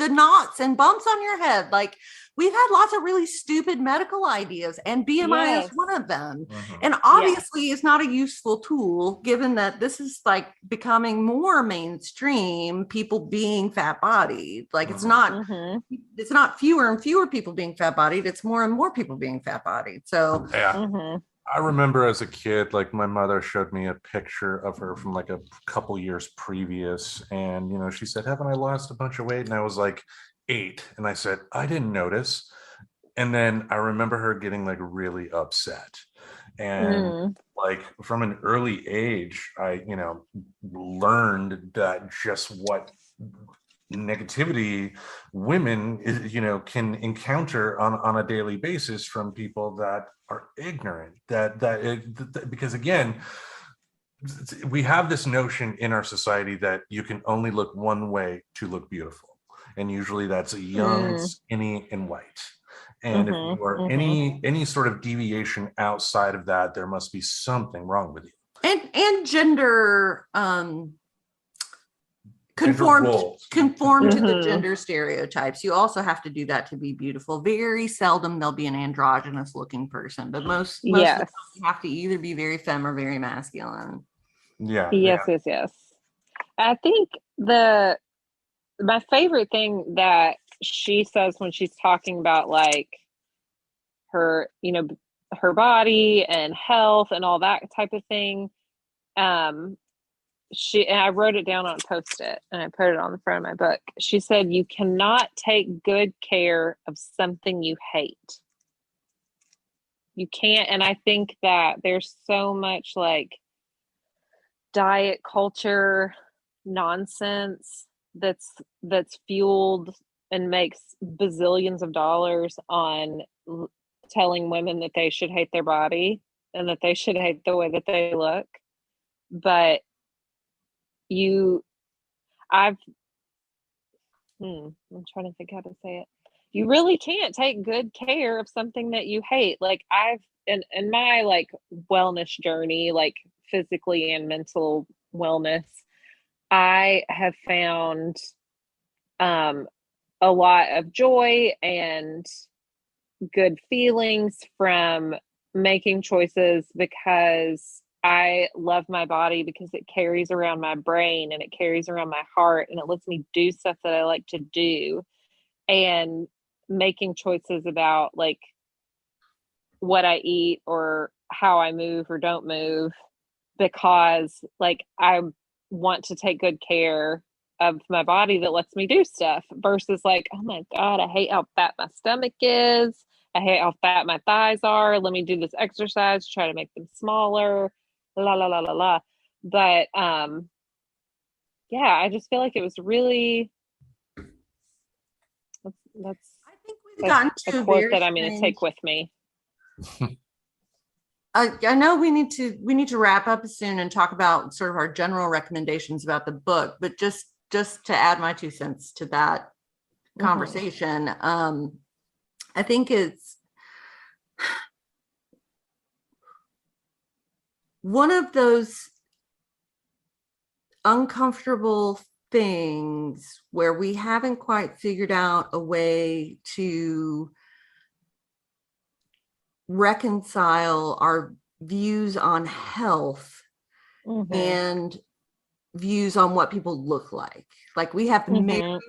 knots and bumps on your head. Like we've had lots of really stupid medical ideas, and BMI is Yes. one of them. Mhm. And obviously, it's not a useful tool, given that this is like becoming more mainstream. People being fat bodied, like Mm-hmm. it's not fewer and fewer people being fat bodied. It's more and more people being fat bodied. So Yeah. Mm-hmm. I remember as a kid, like my mother showed me a picture of her from like a couple years previous. And, she said, haven't I lost a bunch of weight? And I was like 8. And I said, I didn't notice. And then I remember her getting like really upset. And Mm. like from an early age, I, learned that just what negativity women can encounter on a daily basis from people that are ignorant, because again, we have this notion in our society that you can only look one way to look beautiful, and usually that's a young, Mm. skinny, and white. And if Mm-hmm. you are Mm-hmm. any sort of deviation outside of that, there must be something wrong with you. and gender Gender conform roles. conform to the Mm-hmm. gender stereotypes. You also have to do that to be beautiful. Very seldom there'll be an androgynous looking person, but most of the Yes. time you have to either be very femme or very masculine. Yeah, Yes, yeah. yes, yes. I think my favorite thing that she says when she's talking about like her, her body and health and all that type of thing. And I wrote it down on a post-it and I put it on the front of my book. She said, you cannot take good care of something you hate. You can't. And I think that there's so much like diet culture nonsense that's fueled and makes bazillions of dollars on telling women that they should hate their body and that they should hate the way that they look. But I've I'm trying to think how to say it. You really can't take good care of something that you hate. Like I've in my like wellness journey, like physically and mental wellness, I have found a lot of joy and good feelings from making choices because I love my body because it carries around my brain and it carries around my heart and it lets me do stuff that I like to do, and making choices about like what I eat or how I move or don't move because like I want to take good care of my body that lets me do stuff versus like, oh my God, I hate how fat my stomach is. I hate how fat my thighs are. Let me do this exercise, try to make them smaller, la la la la la. But yeah, I just feel like it was really that's I think we've gotten a to a quote very that I'm going to strange take with me. I know we need to wrap up soon and talk about sort of our general recommendations about the book, but just to add my 2 cents to that conversation, I think it's one of those uncomfortable things where we haven't quite figured out a way to reconcile our views on health and views on what people look like. Like we have married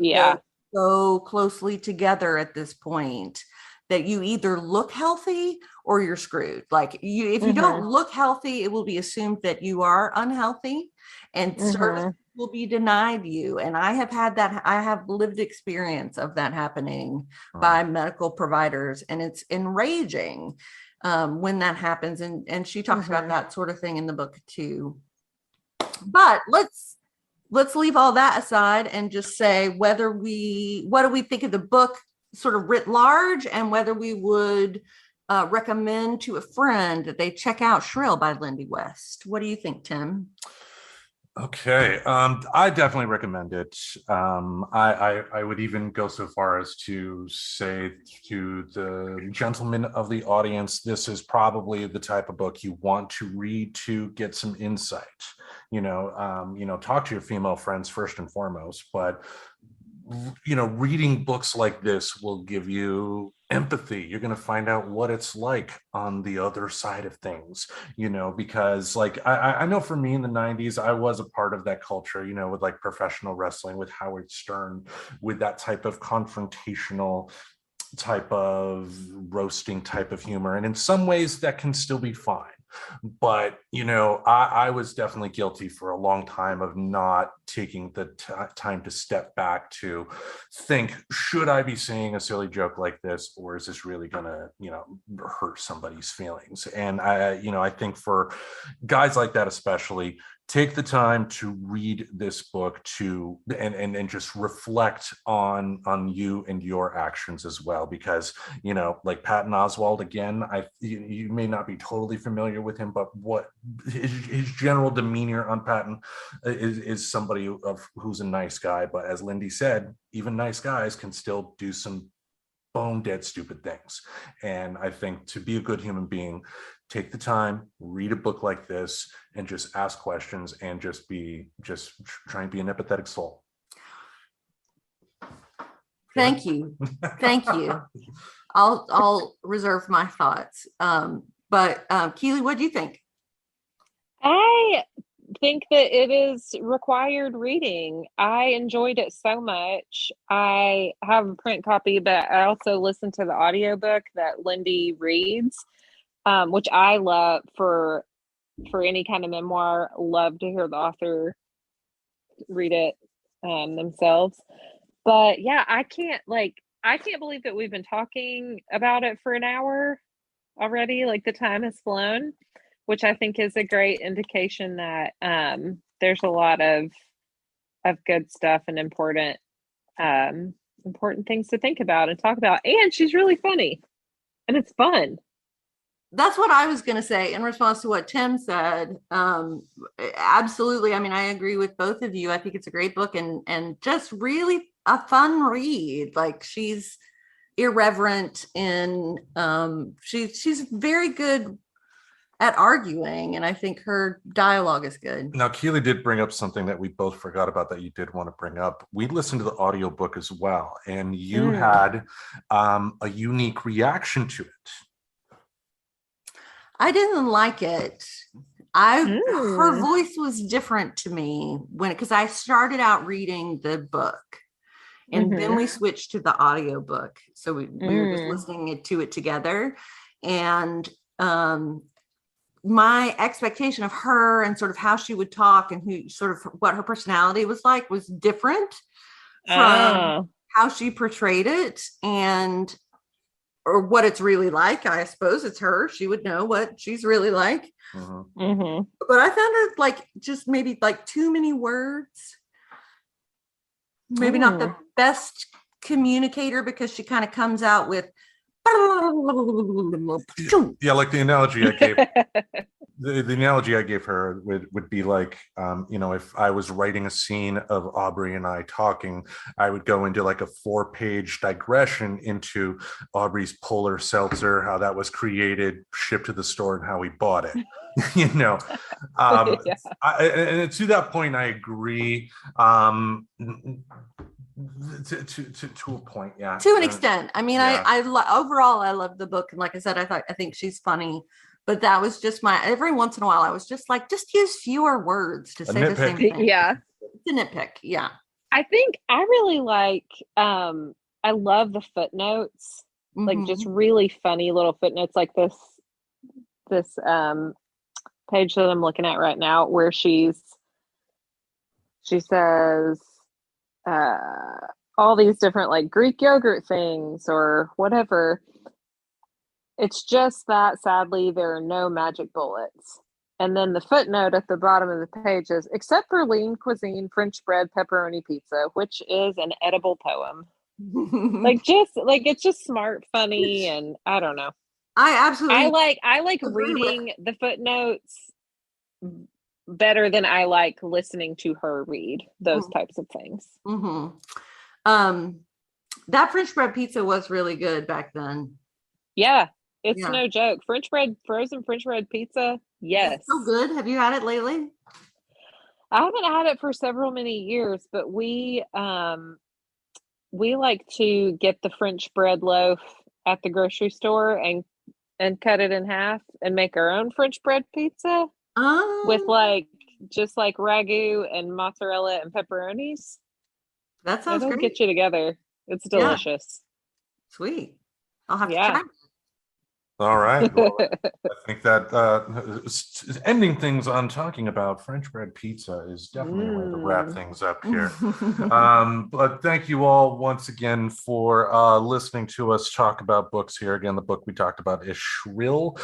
so closely together at this point that you either look healthy or you're screwed. Like if you don't look healthy, it will be assumed that you are unhealthy and service will be denied you. And I have had that. I have lived experience of that happening by medical providers, and it's enraging when that happens. And she talks about that sort of thing in the book too. But let's leave all that aside and just say what do we think of the book sort of writ large, and whether we would recommend to a friend that they check out Shrill by Lindy West. What do you think, Tim? Okay, I definitely recommend it. I would even go so far as to say to the gentlemen of the audience, this is probably the type of book you want to read to get some insight. Talk to your female friends first and foremost, but reading books like this will give you empathy. You're going to find out what it's like on the other side of things, because like I know for me in the 90s, I was a part of that culture, with like professional wrestling, with Howard Stern, with that type of confrontational type of roasting type of humor. And in some ways that can still be fine. But, I was definitely guilty for a long time of not taking the time to step back to think, should I be saying a silly joke like this, or is this really going to, hurt somebody's feelings? And I think for guys like that, especially, take the time to read this book and just reflect on you and your actions as well, because like Patton Oswalt, again, you may not be totally familiar with him, but what his general demeanor on Patton is somebody who's a nice guy. But as Lindy said, even nice guys can still do some bone dead stupid things. And I think to be a good human being, take the time, read a book like this, and just ask questions, and just try and be an empathetic soul. Thank you. I'll reserve my thoughts. But Keeli, what do you think? I think that it is required reading. I enjoyed it so much. I have a print copy, but I also listen to the audiobook that Lindy reads, which I love for any kind of memoir. Love to hear the author read it themselves. But yeah, I can't believe that we've been talking about it for an hour already. Like the time has flown, which I think is a great indication that there's a lot of good stuff and important things to think about and talk about. And she's really funny, and it's fun. That's what I was going to say in response to what Tim said. Absolutely. I mean, I agree with both of you. I think it's a great book and just really a fun read. Like, she's irreverent and she's very good at arguing, and I think her dialogue is good. Now, Keeli did bring up something that we both forgot about that you did want to bring up. We listened to the audiobook as well, and you had a unique reaction to it. I didn't like it. Her voice was different to me because I started out reading the book, and then we switched to the audiobook. So we were just listening to it together. And my expectation of her and sort of how she would talk and what her personality was like was different from how she portrayed it, or what it's really like. I suppose it's her. She would know what she's really like. But I found her like just maybe like too many words. Maybe not the best communicator, because she kind of comes out with Yeah, like the analogy I gave. The analogy I gave her would be like, if I was writing a scene of Aubrey and I talking, I would go into like a 4-page digression into Aubrey's Polar Seltzer, how that was created, shipped to the store, and how we bought it. Yeah. And to that point, I agree. To a point, yeah. To an extent. I mean, yeah. Overall, I love the book, and like I said, I think she's funny. But that was just every once in a while, I was just like, just use fewer words to say the same thing. Yeah. It's a nitpick. Yeah. I think I really like, I love the footnotes, like just really funny little footnotes, like this page that I'm looking at right now, where she says, all these different like Greek yogurt things or whatever. It's just that sadly there are no magic bullets. And then the footnote at the bottom of the page is, except for lean cuisine, French bread, pepperoni pizza, which is an edible poem. It's just smart, funny, and I don't know. I like reading the footnotes better than I like listening to her read those types of things. That French bread pizza was really good back then. Yeah. It's no joke. Frozen French bread pizza. Yes. It's so good. Have you had it lately? I haven't had it for many years, but we like to get the French bread loaf at the grocery store and cut it in half and make our own French bread pizza with just ragu and mozzarella and pepperonis. That sounds great. Get you together. It's delicious. Yeah. Sweet. I'll have to try. All right. Well, I think that ending things on talking about French bread pizza is definitely a way to wrap things up here. But thank you all once again for listening to us talk about books here. Again, the book we talked about is Shrill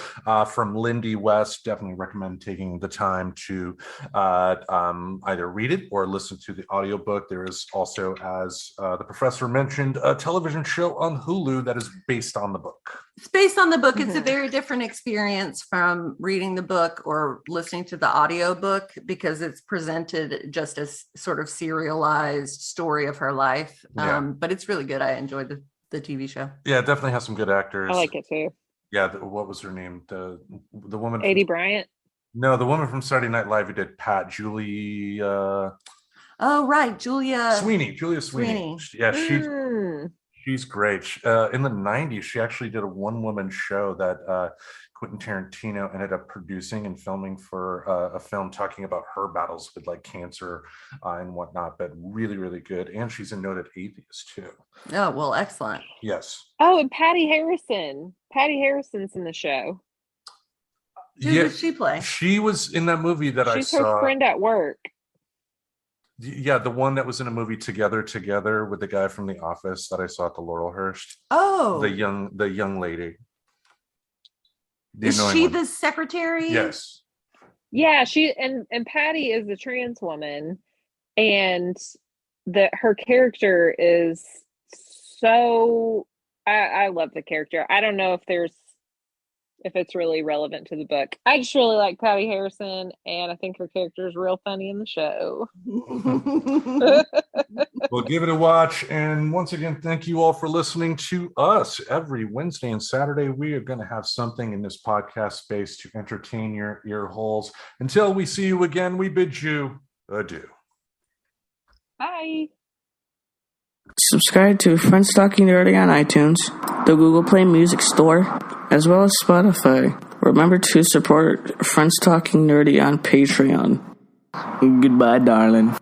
from Lindy West. Definitely recommend taking the time to either read it or listen to the audiobook. There is also, as the professor mentioned, a television show on Hulu that is based on the book. It's based on the book. It's a very different experience from reading the book or listening to the audiobook because it's presented just as sort of serialized story of her life. But it's really good. I enjoyed the TV show. Yeah, it definitely has some good actors. I like it too. Yeah, what was her name? The woman. Adie Bryant. No, the woman from Saturday Night Live who did Pat. Julie. Oh right, Julia Sweeney. Yeah, she's great. In the 90s, she actually did a one-woman show that Quentin Tarantino ended up producing and filming for a film talking about her battles with like cancer and whatnot, but really, really good. And she's a noted atheist too. Oh, well, excellent. Yes. Oh, and Patty Harrison. Patty Harrison's in the show. Who did she play? She was in that movie that I saw. She's her friend at work. Yeah, the one that was in a movie Together with the guy from The Office that I saw at the Laurelhurst. Oh, the young lady. Is she the secretary? Yes. Yeah, she and Patty is the trans woman, and her character is so. I love the character. I don't know if it's really relevant to the book. I just really like Patty Harrison, and I think her character is real funny in the show. Well, give it a watch. And once again, thank you all for listening to us. Every Wednesday and Saturday, we are going to have something in this podcast space to entertain your ear holes. Until we see you again, we bid you adieu. Bye. Subscribe to Friends Talking Nerdy on iTunes, the Google Play Music Store, as well as Spotify. Remember to support Friends Talking Nerdy on Patreon. Goodbye, darling.